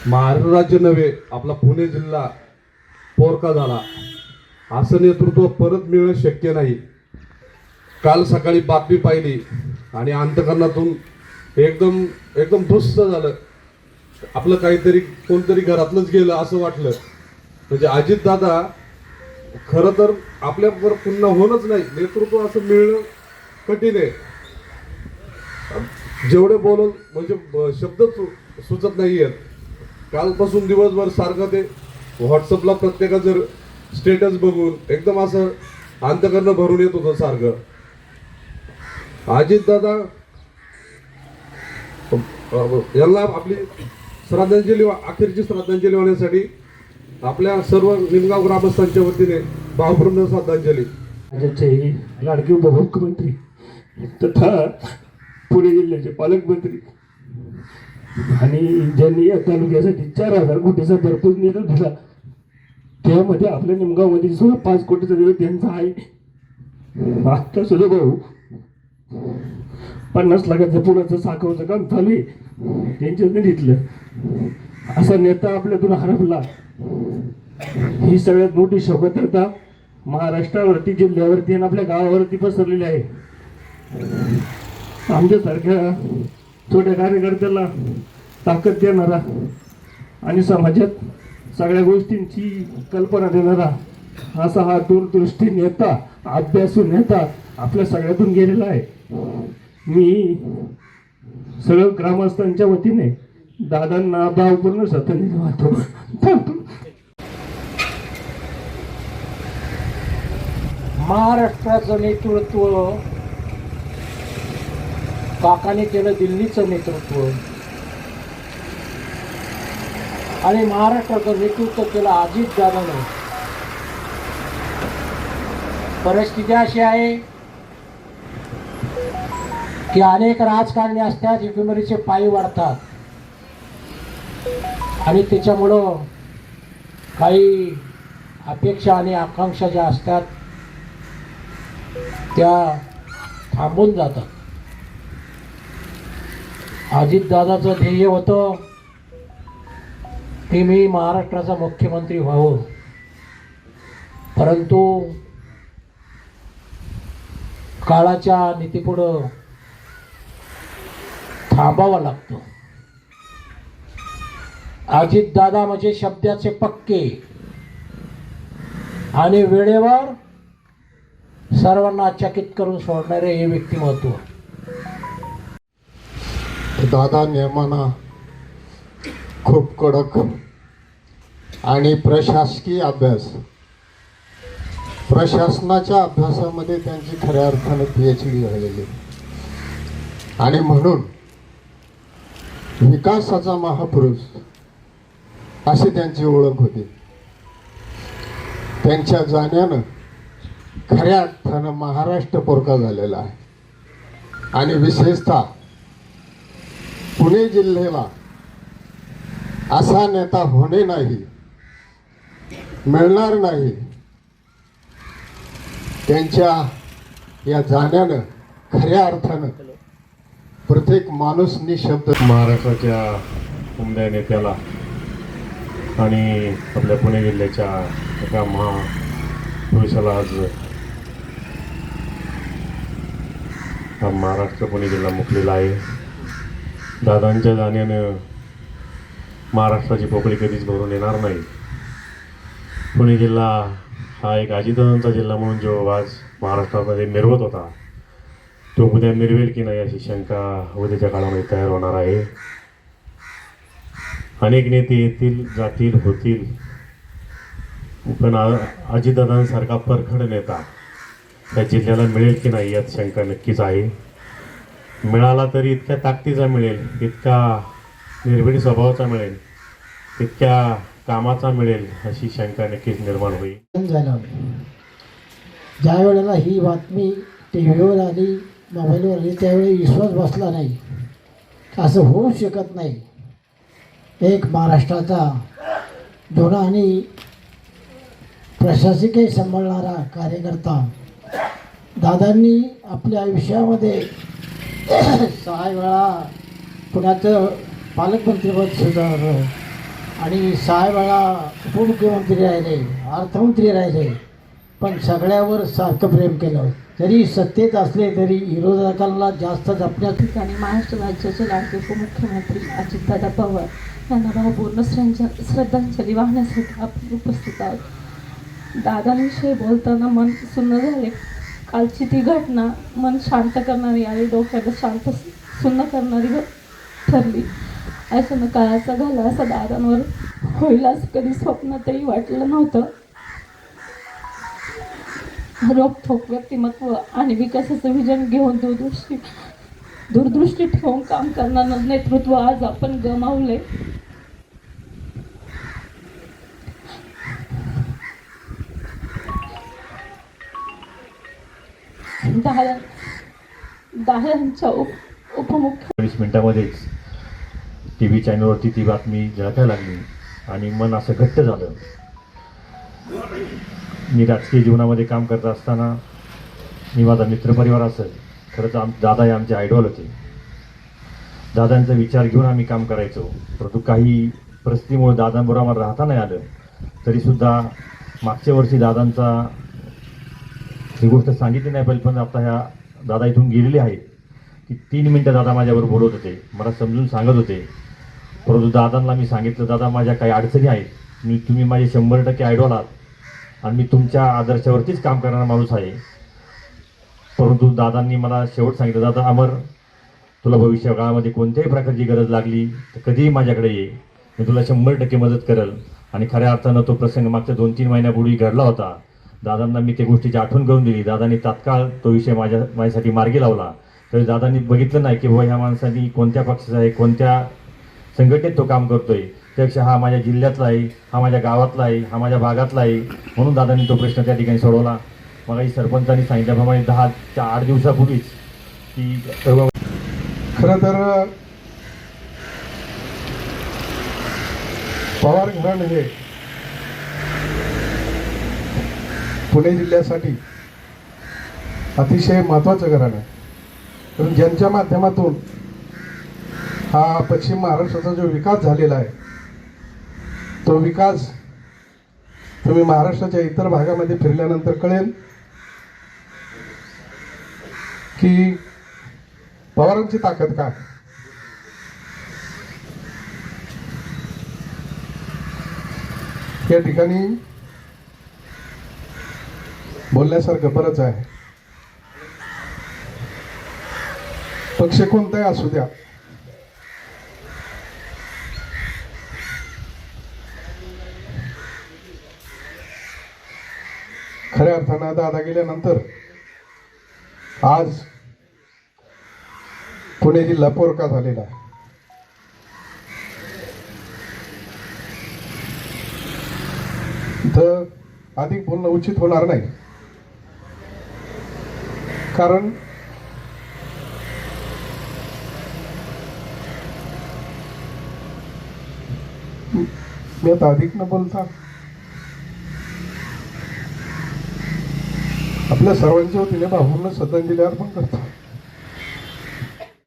महाराष्ट्र राज्य नव्हे आपला पुणे जिल्हा पोरका झाला, असं नेतृत्व परत मिळणं शक्य नाही. काल सकाळी बातमी पाहिली आणि अंतःकरणातून एकदम एकदम ध्वस्त झालं. आपलं काहीतरी कोणतरी घरातलंच गेलं असं वाटलं. म्हणजे अजितदादा खरं तर आपल्याबरोबर पुन्हा होणंच नाही, नेतृत्व असं मिळणं कठीण आहे. जेवढे बोलून म्हणजे शब्द सुचत नाही आहेत. कालपासून दिवसभर सारखं ते व्हॉट्सअपला प्रत्येकाचं जर स्टेटस बघून एकदम असं अंतःकरण भरून येत होतं सारखं. अजितदादा यांना आपली श्रद्धांजली, अखेरची श्रद्धांजली होण्यासाठी आपल्या सर्व निमगाव ग्रामस्थांच्या वतीने भावपूर्ण श्रद्धांजली. राज्याचे लाडके उपमुख्यमंत्री तथा पुणे जिल्ह्याचे पालकमंत्री आणि ज्यांनी या तालुक्यासाठी 4,000 कोटीचा भरपूर निधी दिला, त्यामध्ये आपल्या निमगावमध्ये सुद्धा 5 कोटीचा निधी त्यांचा आहे. आत्ता सुद्धा भाऊ 50 लाखाचं पुराचं साखरचं काम चालू आहे, त्यांच्याच निधीतलं. असा नेता आपल्यातून हरपला ही सगळ्यात मोठी शोकतता महाराष्ट्रावरती, जिल्ह्यावरती आणि आपल्या गावावरती पसरलेली आहे. आमच्यासारख्या छोट्या कार्यकर्त्याला ताकद देणारा आणि समाजात सगळ्या गोष्टींची कल्पना देणारा असा हा दूरदृष्टी नेता, अभ्यासू नेता आपल्या सगळ्यातून गेलेला आहे. मी सगळं ग्रामस्थांच्या वतीने दादांना भावपूर्ण श्रद्धांजली वाहतो. महाराष्ट्राचं नेतृत्व काकाने केलं, दिल्लीचं नेतृत्व, आणि महाराष्ट्राचं नेतृत्व केलं अजितदादाने. परिस्थिती अशी आहे की अनेक राजकारणी असतात, एकमेकांचे पाय वाढतात आणि त्याच्यामुळं काही अपेक्षा आणि आकांक्षा ज्या असतात त्या थांबून जातात. अजितदादाचं ध्येय होतं की मी महाराष्ट्राचा मुख्यमंत्री व्हावं, परंतु काळाच्या नीतीपुढं थांबावं लागतं. अजितदादा म्हणजे शब्दाचे पक्के आणि वेळेवर सर्वांना चकित करून सोडणारे हे व्यक्तिमत्व. दादा नेमाना खूप कडक आणि प्रशासकीय अभ्यास, प्रशासनाच्या अभ्यासामध्ये त्यांची खऱ्या अर्थाने PhD झालेली आणि म्हणून विकासाचा महापुरुष अशी त्यांची ओळख होती. त्यांच्या जाण्यानं खऱ्या अर्थानं महाराष्ट्र पोरका झालेला आहे आणि विशेषतः पुणे जिल्ह्याला असा नेता होणे नाही, मिळणार नाही. त्यांच्या या जाण्यानं खऱ्या अर्थानं प्रत्येक माणूस निशब्द. महाराष्ट्राच्या उमद्या नेत्याला आणि आपल्या पुणे जिल्ह्याच्या एका महापुरुषाला आज हा महाराष्ट्र पुणे जिल्हा मुकलेला आहे. दादांच्या जाण्यानं महाराष्ट्राची पोकळी कधीच भरून येणार नाही. पुणे जिल्हा हा एक अजितदादांचा जिल्हा म्हणून जो आज महाराष्ट्रामध्ये मिरवत होता, तो उद्या मिरवेल की नाही अशी शंका उद्याच्या काळामध्ये तयार होणार आहे. अनेक नेते येतील, जातील, होतील, पण अजितदादांसारखा परखड नेता त्या जिल्ह्याला मिळेल की नाही यात शंका नक्कीच आहे. मिळाला तरी इतक्या ताकदीचा मिळेल, इतका निर्भीड स्वभावाचा मिळेल, इतक्या कामाचा मिळेल अशी शंका नक्कीच निर्माण होईल. झालं ज्या वेळेला ही बातमी TV वर आली, मोबाईलवर आली, त्यावेळी विश्वास बसला नाही. असं होऊ शकत नाही. एक महाराष्ट्राचा जुना आणि प्रशासकीय सांभाळणारा कार्यकर्ता दादांनी आपल्या आयुष्यामध्ये 6 वेळा पुण्याचं पालकमंत्रीपद सुधारलं. आणि 6 वेळा उपमुख्यमंत्री राहिले, अर्थमंत्री राहिले, पण सगळ्यावर सारखं प्रेम केलं. जरी सत्तेत असले तरी विरोधकांना जास्त जपण्यात ठिकाणी महाराष्ट्र राज्याचे लाडके उपमुख्यमंत्री अजितदादा पवार यांना भावपूर्ण श्रद्धांजली वाहण्यासाठी आपण उपस्थित आहोत. दादांविषयी बोलताना मन सुन्न झाले. कालची ती घटना मन शांत करणारी आणि डोक्याला शांत सुन्न करणारी ठरली. ऐसा काळाचा घाला असं दादांवर होईल असं कधी स्वप्नातही वाटलं नव्हतं. रोखोक व्यक्तिमत्व आणि विकासाचं विजन घेऊन दूरदृष्टी ठेवून काम करणारं नेतृत्व आज आपण गमावले. दादांच्या उपमुख्य 20 मिनिटामध्येच टी व्ही चॅनलवरती ती बातमी झळकायला लागली आणि मन असं घट्ट झालं. मी राजकीय जीवनामध्ये काम करत असताना मी माझा मित्रपरिवार असेल, खरंच दादा हे आमचे आयडॉल होते. दादांचा विचार घेऊन आम्ही काम करायचो. परंतु काही परिस्थितीमुळे दादांबरोबर आम्हाला राहता नाही आलं. तरीसुद्धा मागच्या वर्षी दादांचा ही गोष्ट सांगितली नाही पाहिजे, पण आता ह्या दादा इथून गेलेले आहेत की 3 मिनटं दादा माझ्याबरोबर बोलत होते, मला समजून सांगत होते. परंतु दादांना मी सांगितलं, दादा माझ्या काही अडचणी आहेत, तुम्ही माझे 100% आयडॉल आहात आणि मी तुमच्या आदर्शावरतीच काम करणारा माणूस आहे. परंतु दादांनी मला शेवट सांगितलं, दादा अमर, तुला भविष्य काळामध्ये कोणत्याही प्रकारची गरज लागली तर कधीही माझ्याकडे ये, मी तुला 100% मदत करेल. आणि खऱ्या अर्थानं तो प्रसंग मागच्या 2-3 महिन्यापूर्वी घडला होता. दादांना मी त्या गोष्टीची आठवण करून दिली. दादांनी तात्काळ तो विषय माझ्यासाठी मार्गी लावला. तर दादांनी बघितलं नाही की बाबा ह्या माणसांनी कोणत्या पक्षाचा आहे, कोणत्या संघटनेत तो काम करतोय, त्यापेक्षा हा माझ्या जिल्ह्यातला आहे, हा माझ्या गावातला आहे, हा माझ्या भागातला आहे. म्हणून दादांनी तो प्रश्न त्या ठिकाणी सोडवला. मग सरपंचांनी सांगितल्याप्रमाणे 8 दिवसापूर्वीच की खरं तर पवार घराणं हे पुणे जिल्ह्यासाठी अतिशय महत्त्वाचं घराणं आहे. कारण ज्यांच्या माध्यमातून हा पश्चिम महाराष्ट्राचा जो विकास झालेला आहे, तो विकास तुम्ही महाराष्ट्राच्या इतर भागामध्ये फिरल्यानंतर कळेल की पवारांची ताकद काय. या ठिकाणी बोलण्यासारखं बरंच आहे. पक्ष कोणताही असू द्या, खऱ्या अर्थानं दादा गेल्यानंतर आज पुणे जिल्हा पोरका झालेला आहे. इथं अधिक बोलणं उचित होणार नाही, कारण मी आता अधिक न बोलता आपल्या सर्वांच्या वतीने भावपूर्ण श्रद्धांजली अर्पण करतो.